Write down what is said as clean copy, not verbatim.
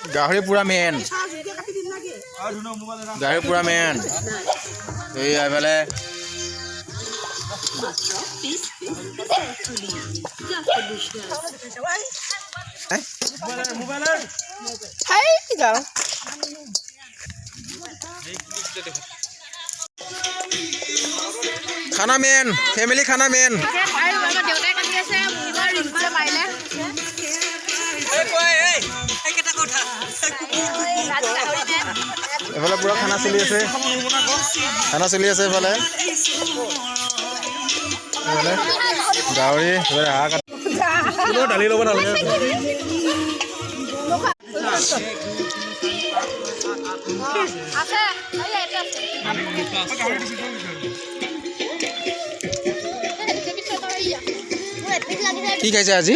গাহৰি পুৰা মেইন গাহৰি পুৰা মেইন এই এইফালে खाना मेन फैमिली खाना मेन এফালে পুৰা খানা চলি আছে এফালে গাহৰি হাঁহ কাটি দালি ল'ব নালাগে কি খাইছে আজি